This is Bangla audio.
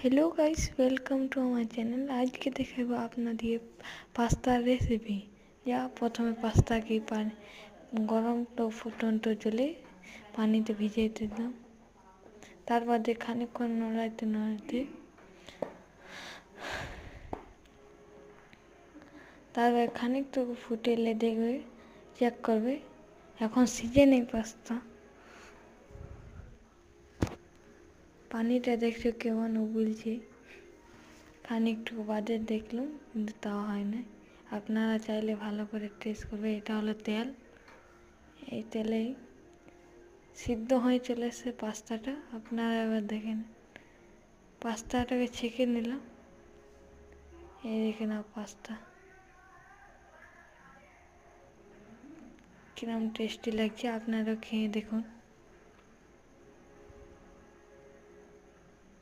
हेलो गाइस, वेलकम टू আমার চ্যানেল। আজকে দেখাবো আপনাদের পাস্তার রেসিপি। যা প্রথমে পাস্তাকে গরম ফুটন্ত জলে পানিতে ভিজিয়ে দিলাম। তারপর খানিকক্ষণ নাড়তে তারপর খানিকটুকু ফুটেলে দেখবে, চেক করবে এখন সিজে নেই পাস্তা। পানিটা দেখছো কেমন উবলছে। খানিকটু বাদে দেখলাম, কিন্তু তাও হয় না। আপনারা চাইলে ভালো করে টেস্ট করবে। এটা হলো তেল, এই তেলেই সিদ্ধ হয়ে চলে এসেছে পাস্তাটা। আপনারা এবার দেখেন, পাস্তাটাকে ছেঁকে নিলাম। এই দেখে নাও পাস্তা কিরম টেস্টি লাগছে, আপনারাও খেয়ে দেখুন।